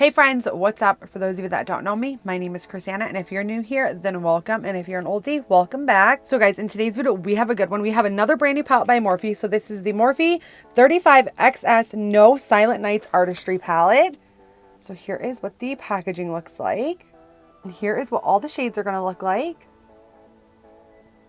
Hey friends, what's up? For those of you that don't know me, my name is Crissanna, and if you're new here, then welcome, and if you're an oldie, welcome back. So guys, in today's video, we have a good one. We have another brand new palette by Morphe. So this is the Morphe 35XS No Silent Nights Artistry palette. So here is what the packaging looks like. And here is what all the shades are gonna look like.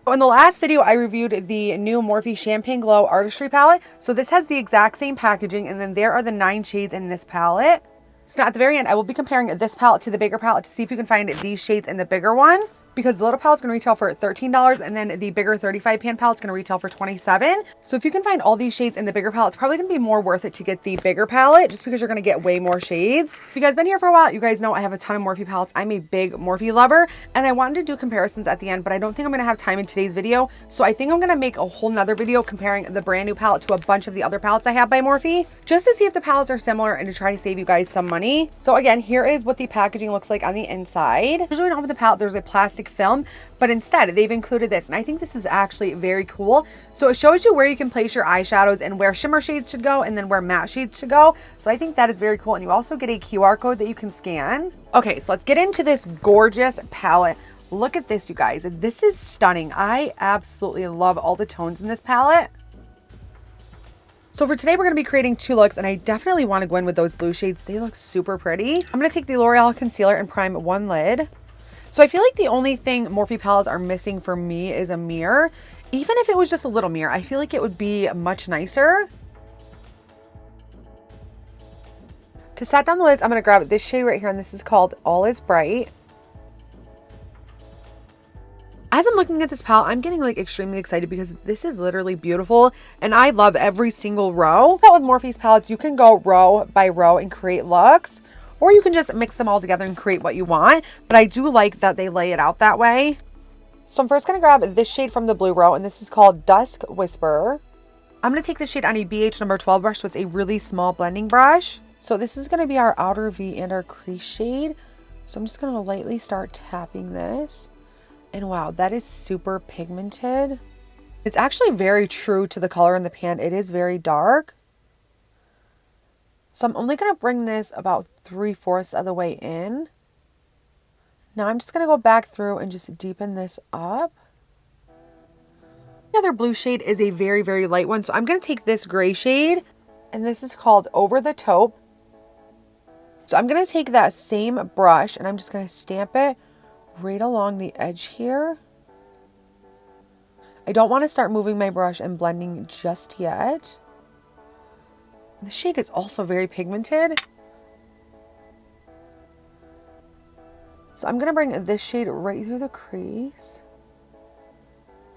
In the last video, I reviewed the new Morphe Champagne Glow Artistry palette. So this has the exact same packaging, and then there are the 9 shades in this palette. So now at the very end, I will be comparing this palette to the bigger palette to see if you can find these shades in the bigger one, because the little palette's going to retail for $13 and then the bigger 35 pan palette's going to retail for $27. So if you can find all these shades in the bigger palette, it's probably going to be more worth it to get the bigger palette just because you're going to get way more shades. If you guys been here for a while, you guys know I have a ton of Morphe palettes. I'm a big Morphe lover and I wanted to do comparisons at the end, but I don't think I'm going to have time in today's video. So I think I'm going to make a whole nother video comparing the brand new palette to a bunch of the other palettes I have by Morphe, just to see if the palettes are similar and to try to save you guys some money. So again, here is what the packaging looks like on the inside. Usually not with the palette, there's a plastic film, but instead they've included this, and I think this is actually very cool. So it shows you where you can place your eyeshadows and where shimmer shades should go and then where matte shades should go. So I think that is very cool, and you also get a QR code that you can scan. Okay, so let's get into this gorgeous palette. Look at this, you guys. This is stunning. I absolutely love all the tones in this palette. So for today, we're going to be creating 2 looks, and I definitely want to go in with those blue shades. They look super pretty. I'm going to take the L'Oreal concealer and prime one lid. So I feel like the only thing Morphe palettes are missing for me is a mirror. Even if it was just a little mirror, I feel like it would be much nicer. To set down the lids, I'm going to grab this shade right here, and this is called All Is Bright. As I'm looking at this palette, I'm getting like extremely excited because this is literally beautiful and I love every single row. But with Morphe's palettes, you can go row by row and create looks, or you can just mix them all together and create what you want. But I do like that they lay it out that way. So I'm first going to grab this shade from the blue row, and this is called Dusk Whisperer. I'm going to take this shade on a BH number 12 brush, so it's a really small blending brush. So this is going to be our outer V and our crease shade. So I'm just going to lightly start tapping this. And wow, that is super pigmented. It's actually very true to the color in the pan. It is very dark. So I'm only going to bring this about 3/4 of the way in. Now I'm just going to go back through and just deepen this up. The other blue shade is a very, very light one. So I'm going to take this gray shade, and this is called Over the Taupe. So I'm going to take that same brush and I'm just going to stamp it right along the edge here. I don't want to start moving my brush and blending just yet. The shade is also very pigmented. So I'm going to bring this shade right through the crease.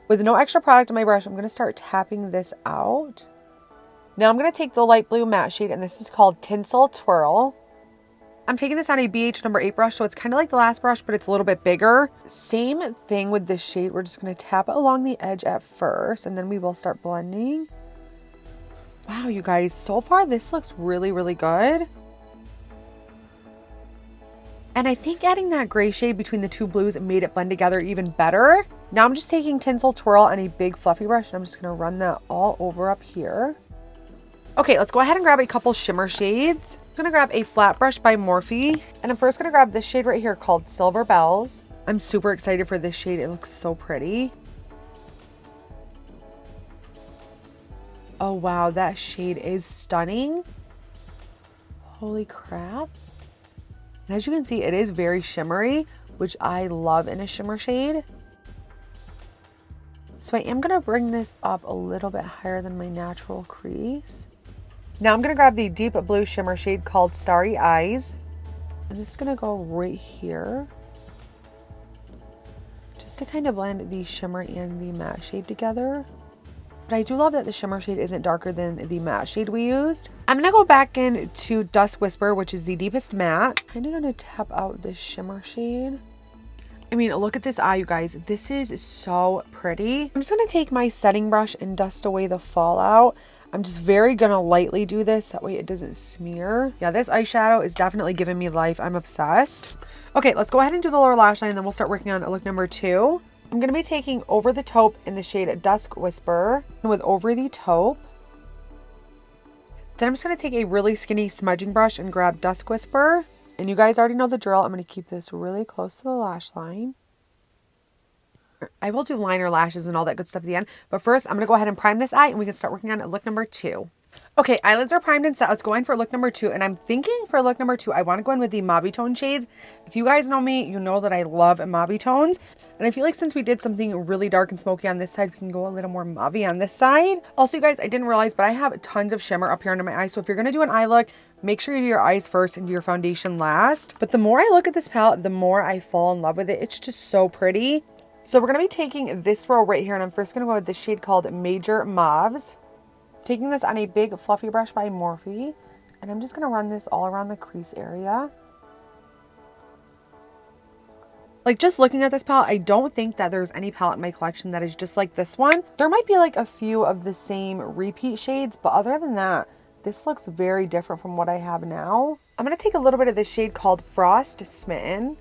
With no extra product on my brush, I'm going to start tapping this out. Now I'm going to take the light blue matte shade, and this is called Tinsel Twirl. I'm taking this on a BH number 8 brush, so it's kind of like the last brush, but it's a little bit bigger. Same thing with this shade. We're just going to tap it along the edge at first, and then we will start blending. Wow, you guys, so far this looks really, really good. And I think adding that gray shade between the 2 blues made it blend together even better. Now I'm just taking Tinsel Twirl on a big fluffy brush, and I'm just going to run that all over up here. Okay, let's go ahead and grab a couple shimmer shades. I'm going to grab a flat brush by Morphe, and I'm first going to grab this shade right here called Silver Bells. I'm super excited for this shade. It looks so pretty. Oh wow, that shade is stunning. Holy crap. And as you can see, it is very shimmery, which I love in a shimmer shade. So I am going to bring this up a little bit higher than my natural crease. Now I'm going to grab the deep blue shimmer shade called Starry Eyes. And this is going to go right here, just to kind of blend the shimmer and the matte shade together. But I do love that the shimmer shade isn't darker than the matte shade we used. I'm going to go back into Dusk Whisper, which is the deepest matte. Kind of going to tap out this shimmer shade. I mean, look at this eye, you guys. This is so pretty. I'm just going to take my setting brush and dust away the fallout. I'm just very gonna lightly do this, that way it doesn't smear. Yeah, this eyeshadow is definitely giving me life. I'm obsessed. Okay, let's go ahead and do the lower lash line, and then we'll start working on look number 2. I'm gonna be taking Over the Taupe in the shade Dusk Whisper, and with Over the Taupe. Then I'm just gonna take a really skinny smudging brush and grab Dusk Whisper. And you guys already know the drill. I'm going to keep this really close to the lash line. I will do liner, lashes, and all that good stuff at the end. But first, I'm going to go ahead and prime this eye, and we can start working on look number 2. Okay, eyelids are primed and set. Let's go in for look number 2. And I'm thinking for look number 2, I want to go in with the mauve tone shades. If you guys know me, you know that I love mauve tones. And I feel like since we did something really dark and smoky on this side, we can go a little more mauve on this side. Also, you guys, I didn't realize, but I have tons of shimmer up here under my eyes. So if you're going to do an eye look, make sure you do your eyes first and do your foundation last. But the more I look at this palette, the more I fall in love with it. It's just so pretty. So we're going to be taking this row right here, and I'm first going to go with this shade called Major Mauves. Taking this on a big fluffy brush by Morphe, and I'm just going to run this all around the crease area. Like, just looking at this palette, I don't think that there's any palette in my collection that is just like this one. There might be like a few of the same repeat shades, but other than that, this looks very different from what I have now. I'm going to take a little bit of this shade called Frost Smitten.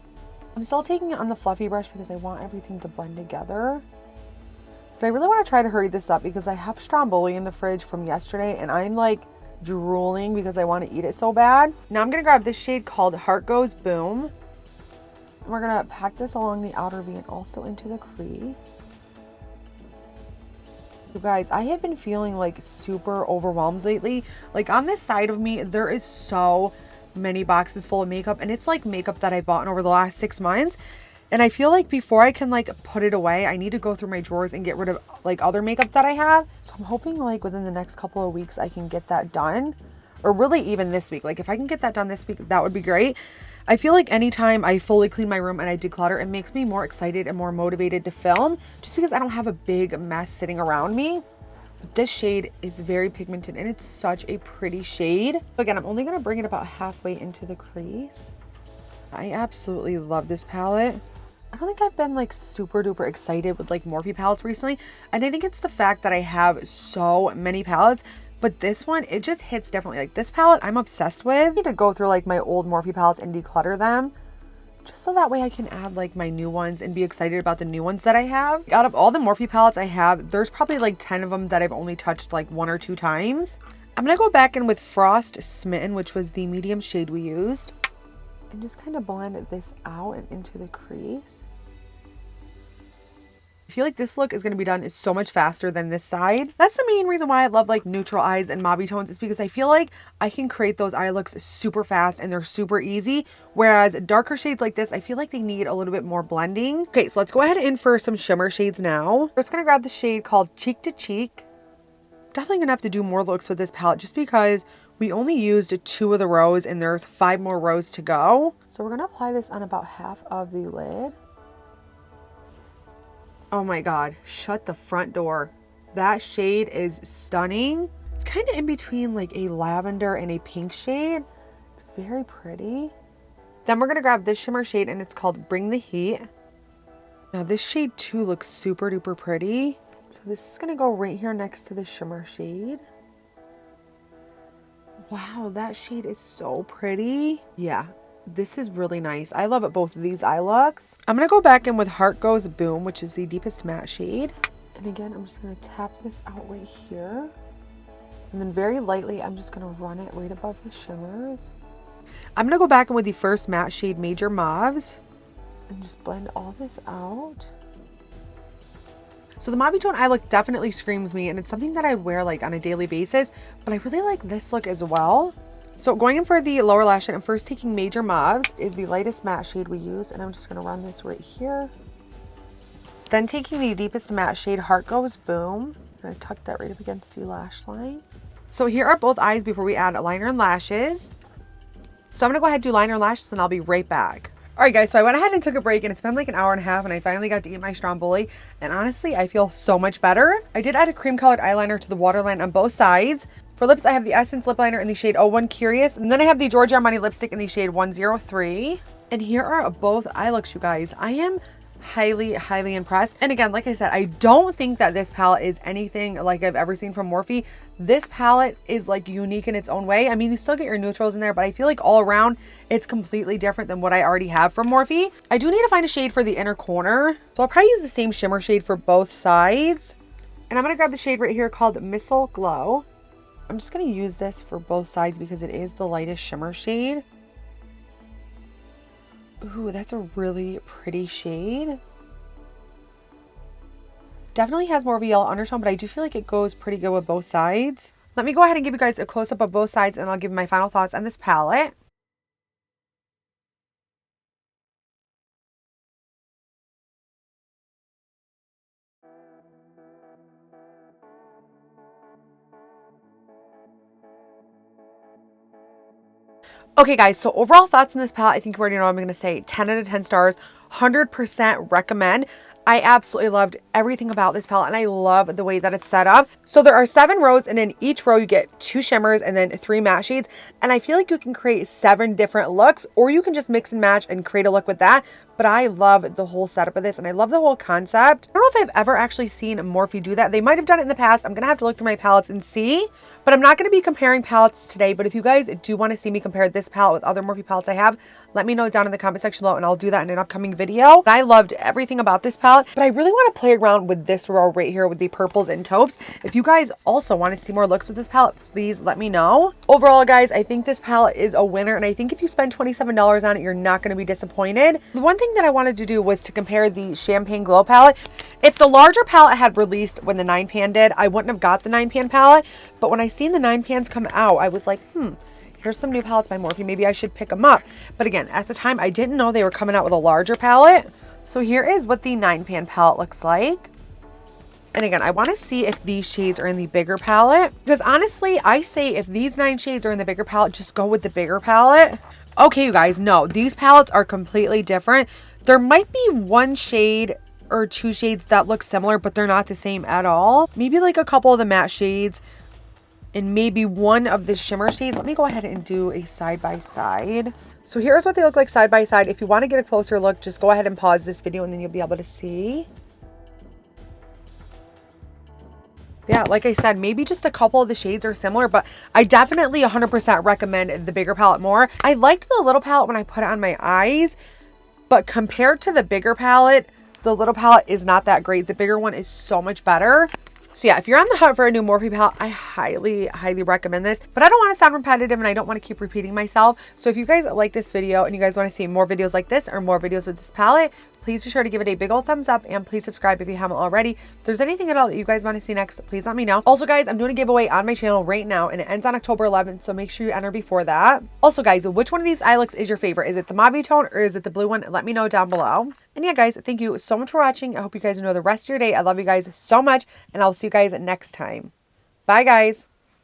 I'm still taking it on the fluffy brush because I want everything to blend together. But I really want to try to hurry this up because I have stromboli in the fridge from yesterday and I'm like drooling because I want to eat it so bad. Now I'm going to grab this shade called Heart Goes Boom. And we're going to pack this along the outer V and also into the crease. You guys, I have been feeling like super overwhelmed lately. Like on this side of me, there is so many boxes full of makeup, and it's like makeup that I bought over the last 6 months. And I feel like before I can like put it away, I need to go through my drawers and get rid of like other makeup that I have. So I'm hoping like within the next couple of weeks I can get that done, or really even this week. Like if I can get that done this week, that would be great. I feel like anytime I fully clean my room and I declutter, it makes me more excited and more motivated to film, just because I don't have a big mess sitting around me. This shade is very pigmented and it's such a pretty shade. Again, I'm only going to bring it about halfway into the crease. I absolutely love this palette. I don't think I've been like super duper excited with like Morphe palettes recently. And I think it's the fact that I have so many palettes. But this one, it just hits differently. Like this palette, I'm obsessed with. I need to go through like my old Morphe palettes and declutter them, just so that way I can add like my new ones and be excited about the new ones that I have. Out of all the Morphe palettes I have, there's probably like 10 of them that I've only touched like 1 or 2 times. I'm going to go back in with Frost Smitten, which was the medium shade we used, and just kind of blend this out and into the crease. I feel like this look is going to be done so much faster than this side. That's the main reason why I love like neutral eyes and mauve tones, is because I feel like I can create those eye looks super fast and they're super easy. Whereas darker shades like this, I feel like they need a little bit more blending. Okay, so let's go ahead and in for some shimmer shades now. We're just going to grab the shade called Cheek to Cheek. Definitely going to have to do more looks with this palette just because we only used 2 of the rows and there's 5 more rows to go. So we're going to apply this on about half of the lid. Oh my God, shut the front door. That shade is stunning. It's kind of in between like a lavender and a pink shade. It's very pretty. Then we're going to grab this shimmer shade and it's called Bring the Heat. Now this shade too looks super duper pretty. So this is going to go right here next to the shimmer shade. Wow, that shade is so pretty. Yeah. This is really nice. I love both of these eye looks. I'm going to go back in with Heart Goes Boom, which is the deepest matte shade. And again, I'm just going to tap this out right here. And then very lightly, I'm just going to run it right above the shimmers. I'm going to go back in with the first matte shade, Major Mauves, and just blend all this out. So the mauve tone eye look definitely screams me, and it's something that I wear like on a daily basis, but I really like this look as well. So going in for the lower lash line, I'm first taking Major Mauves, is the lightest matte shade we use, and I'm just going to run this right here. Then taking the deepest matte shade, Heart Goes Boom, I'm going to tuck that right up against the lash line. So here are both eyes before we add liner and lashes. So I'm going to go ahead and do liner and lashes, and I'll be right back. Alright guys, so I went ahead and took a break, and it's been like an hour and a half, and I finally got to eat my stromboli, and honestly, I feel so much better. I did add a cream colored eyeliner to the waterline on both sides. For lips, I have the Essence lip liner in the shade 01 Curious, and then I have the Giorgio Armani lipstick in the shade 103. And here are both eye looks, you guys. I am highly impressed. And again, like I said, I don't think that this palette is anything like I've ever seen from Morphe. This palette is like unique in its own way. I mean, you still get your neutrals in there, but I feel like all around it's completely different than what I already have from Morphe. I do need to find a shade for the inner corner, so I'll probably use the same shimmer shade for both sides. And I'm going to grab the shade right here called Missile Glow. I'm just going to use this for both sides because it is the lightest shimmer shade. Ooh, that's a really pretty shade. Definitely has more of a yellow undertone, but I do feel like it goes pretty good with both sides. Let me go ahead and give you guys a close-up of both sides, and I'll give my final thoughts on this palette. Okay guys, so overall thoughts on this palette, I think you already know what I'm going to say. 10 out of 10 stars, 100% recommend. I absolutely loved everything about this palette, and I love the way that it's set up. So there are 7 rows, and in each row you get 2 shimmers and then 3 matte shades. And I feel like you can create 7 different looks, or you can just mix and match and create a look with that. But I love the whole setup of this, and I love the whole concept. I don't know if I've ever actually seen Morphe do that. They might have done it in the past. I'm going to have to look through my palettes and see. But I'm not going to be comparing palettes today. But if you guys do want to see me compare this palette with other Morphe palettes I have, let me know down in the comment section below, and I'll do that in an upcoming video. I loved everything about this palette, but I really want to play around with this row right here with the purples and taupes. If you guys also want to see more looks with this palette, please let me know. Overall, guys, I think this palette is a winner, and I think if you spend $27 on it, you're not going to be disappointed. The one thing that I wanted to do was to compare the Champagne Glow palette. If the larger palette had released when the 9-pan did, I wouldn't have got the 9-pan palette, but when I seen the 9-pans come out, I was like, here's some new palettes by Morphe. Maybe I should pick them up. But again, at the time, I didn't know they were coming out with a larger palette. So here is what the 9-pan palette looks like. And again, I want to see if these shades are in the bigger palette. Because honestly, I say if these 9 shades are in the bigger palette, just go with the bigger palette. Okay, you guys, no, these palettes are completely different. There might be 1 shade or 2 shades that look similar, but they're not the same at all. Maybe like a couple of the matte shades and maybe 1 of the shimmer shades. Let me go ahead and do a side by side. So here's what they look like side by side. If you want to get a closer look, just go ahead and pause this video and then you'll be able to see. Yeah, like I said, maybe just a couple of the shades are similar, but I definitely 100% recommend the bigger palette more. I liked the little palette when I put it on my eyes, but compared to the bigger palette, the little palette is not that great. The bigger one is so much better. So yeah, if you're on the hunt for a new Morphe palette, I highly, highly recommend this. But I don't want to sound repetitive and I don't want to keep repeating myself. So if you guys like this video and you guys want to see more videos like this or more videos with this palette, please be sure to give it a big old thumbs up and please subscribe if you haven't already. If there's anything at all that you guys want to see next, please let me know. Also guys, I'm doing a giveaway on my channel right now and it ends on October 11th, so make sure you enter before that. Also guys, which one of these eye looks is your favorite? Is it the mauve tone or is it the blue one? Let me know down below. And yeah guys, thank you so much for watching. I hope you guys enjoy the rest of your day. I love you guys so much and I'll see you guys next time. Bye guys.